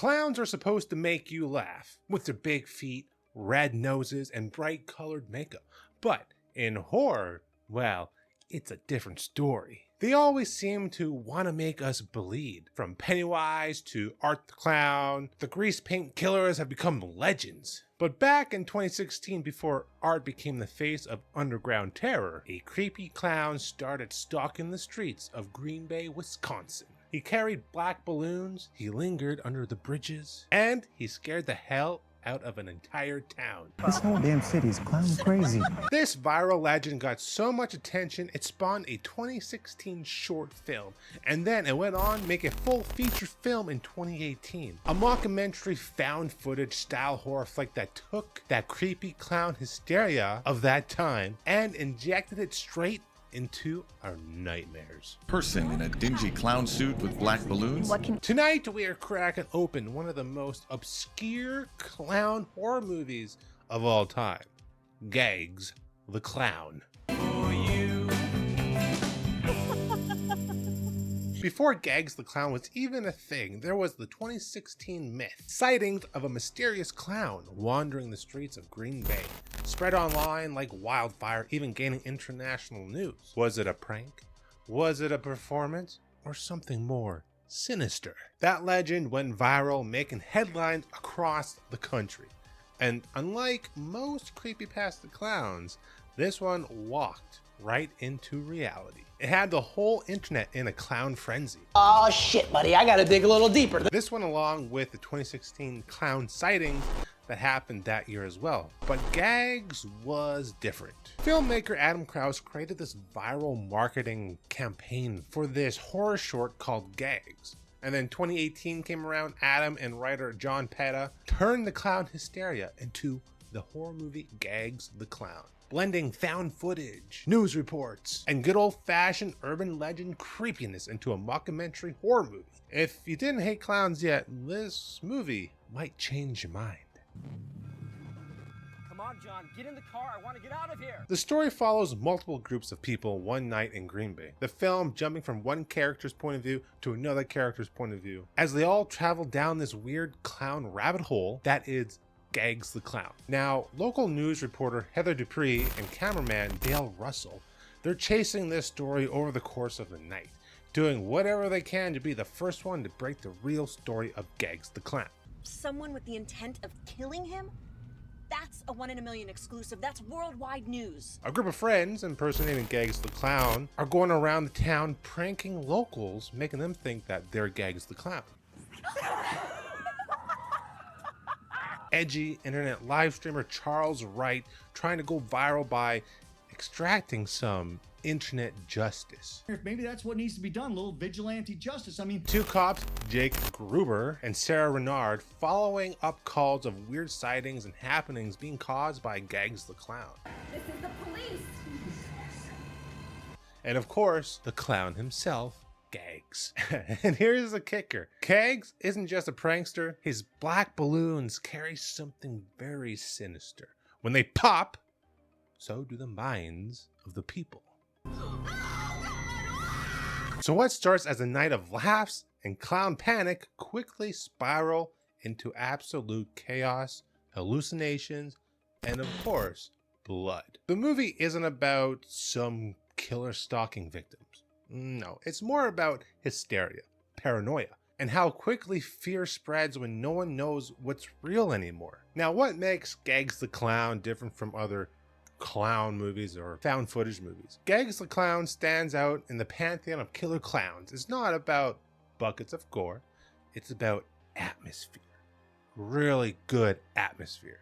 Clowns are supposed to make you laugh with their big feet, red noses, and bright colored makeup. But in horror, well, it's a different story. They always seem to want to make us bleed. From Pennywise to Art the Clown, the grease paint killers have become legends. But back in 2016, before Art became the face of underground terror, a creepy clown started stalking the streets of Green Bay, Wisconsin. He carried black balloons, he lingered under the bridges, and he scared the hell out of an entire town. This whole damn city is clown crazy. This viral legend got so much attention, it spawned a 2016 short film, and then it went on to make a full feature film in 2018. A mockumentary found footage style horror flick that took that creepy clown hysteria of that time and injected it straight into our nightmares. Person in a dingy clown suit with black balloons. Tonight we are cracking open one of the most obscure clown horror movies of all time, Gags the Clown. Before Gags the Clown was even a thing, there was the 2016 myth, sightings of a mysterious clown wandering the streets of Green Bay, spread online like wildfire, even gaining international news. Was it a prank? Was it a performance? Or something more sinister? That legend went viral, making headlines across the country. And unlike most creepypasta clowns, this one walked right into reality. It had the whole internet in a clown frenzy. Oh shit, buddy, I gotta dig a little deeper. This went along with the 2016 clown sightings that happened that year as well. But Gags was different. Filmmaker Adam Krause created this viral marketing campaign for this horror short called Gags. And then 2018 came around, Adam and writer John Petta turned the clown hysteria into the horror movie Gags the Clown, blending found footage, news reports, and good old-fashioned urban legend creepiness into a mockumentary horror movie. If you didn't hate clowns yet, this movie might change your mind. Come on, John, get in the car. I want to get out of here. The story follows multiple groups of people one night in Green Bay. The film jumping from one character's point of view to another character's point of view, as they all travel down this weird clown rabbit hole that is Gags the Clown. Now, local news reporter Heather Dupree and cameraman Dale Russell, they're chasing this story over the course of the night, doing whatever they can to be the first one to break the real story of Gags the Clown. Someone with the intent of killing him? That's a 1 in a million exclusive. That's worldwide news. A group of friends impersonating Gags the Clown are going around the town pranking locals, making them think that they're Gags the Clown. Edgy internet live streamer Charles Wright trying to go viral by extracting some internet justice. Maybe that's what needs to be done, a little vigilante justice. I mean, two cops, Jake Gruber and Sarah Renard, following up calls of weird sightings and happenings being caused by Gags the Clown. This is the police. And of course, the clown himself, Gags. And here's the kicker. Gags isn't just a prankster. His black balloons carry something very sinister. When they pop, so do the minds of the people. So what starts as a night of laughs and clown panic quickly spiral into absolute chaos, hallucinations, and of course, blood. The movie isn't about some killer stalking victims. No, it's more about hysteria, paranoia, and how quickly fear spreads when no one knows what's real anymore. Now, what makes Gags the Clown different from other clown movies or found footage movies? Gags the Clown stands out in the pantheon of killer clowns. It's not about buckets of gore, it's about atmosphere. Really good atmosphere.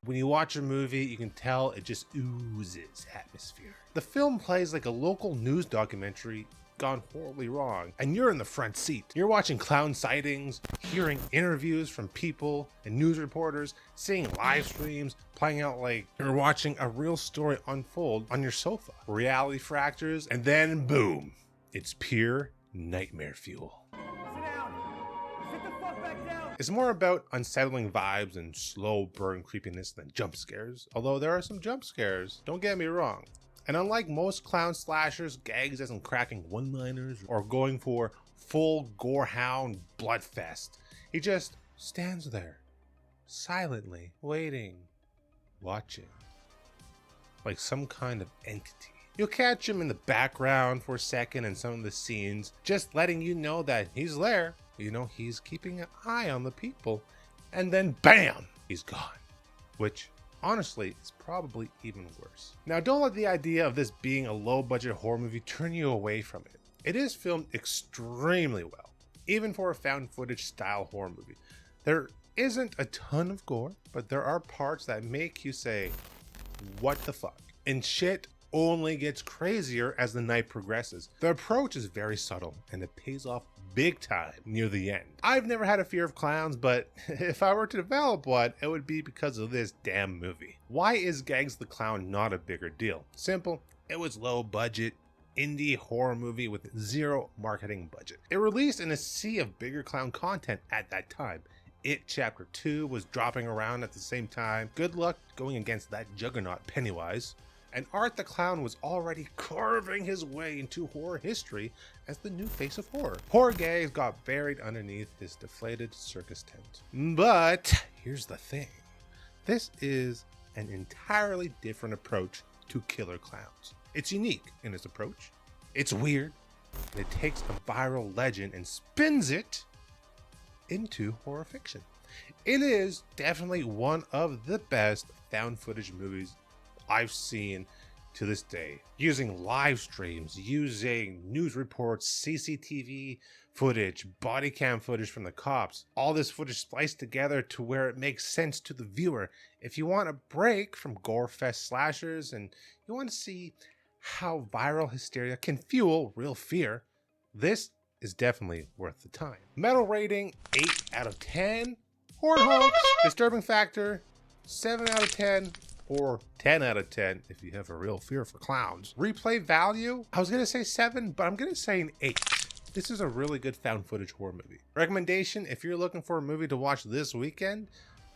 When you watch a movie, you can tell it just oozes atmosphere. The film plays like a local news documentary gone horribly wrong, and you're in the front seat. You're watching clown sightings, hearing interviews from people and news reporters, seeing live streams playing out like you're watching a real story unfold on your sofa. Reality fractures, and then boom, it's pure nightmare fuel. It's more about unsettling vibes and slow burn creepiness than jump scares, although there are some jump scares, don't get me wrong. And unlike most clown slashers, Gags isn't cracking one-liners or going for full gorehound bloodfest. He just stands there, silently, waiting, watching, like some kind of entity. You'll catch him in the background for a second in some of the scenes, just letting you know that he's there. You know, he's keeping an eye on the people. And then BAM! He's gone. Which, honestly, is probably even worse. Now, don't let the idea of this being a low-budget horror movie turn you away from it. It is filmed extremely well, even for a found footage style horror movie. There isn't a ton of gore, but there are parts that make you say, what the fuck? And shit only gets crazier as the night progresses. The approach is very subtle, and it pays off big time near the end. I've never had a fear of clowns, but if I were to develop one, it would be because of this damn movie. Why is Gags the Clown not a bigger deal? Simple, it was low budget, indie horror movie with zero marketing budget. It released in a sea of bigger clown content at that time. It Chapter 2 was dropping around at the same time. Good luck going against that juggernaut Pennywise. And Art the Clown was already carving his way into horror history as the new face of horror. Horror Gags got buried underneath this deflated circus tent. But here's the thing. This is an entirely different approach to killer clowns. It's unique in its approach. It's weird. And it takes a viral legend and spins it into horror fiction. It is definitely one of the best found footage movies I've seen to this day, using live streams, using news reports, CCTV footage, body cam footage from the cops, all this footage spliced together to where it makes sense to the viewer. If you want a break from gore fest slashers and you want to see how viral hysteria can fuel real fear, this is definitely worth the time. Metal rating 8 out of 10. Horror hoax, disturbing factor 7 out of 10. Or 10 out of 10 if you have a real fear for clowns. Replay value, I was gonna say 7, but I'm gonna say an 8. This is a really good found footage horror movie. Recommendation, if you're looking for a movie to watch this weekend,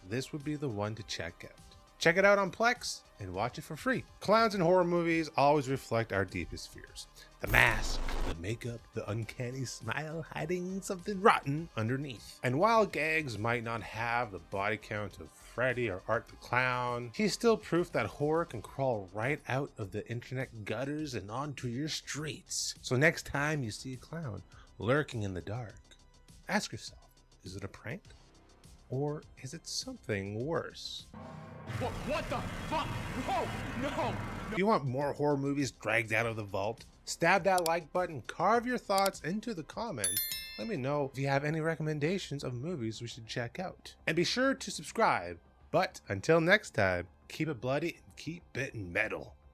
this would be the one to check out. Check it out on Plex and watch it for free. Clowns in horror movies always reflect our deepest fears. The mask, the makeup, the uncanny smile hiding something rotten underneath. And while Gags might not have the body count of Freddy or Art the Clown, he's still proof that horror can crawl right out of the internet gutters and onto your streets. So next time you see a clown lurking in the dark, ask yourself, is it a prank? Or is it something worse? What the fuck? Whoa, no! If you want more horror movies dragged out of the vault, stab that like button, carve your thoughts into the comments. Let me know if you have any recommendations of movies we should check out. And be sure to subscribe. But until next time, keep it bloody and keep it metal.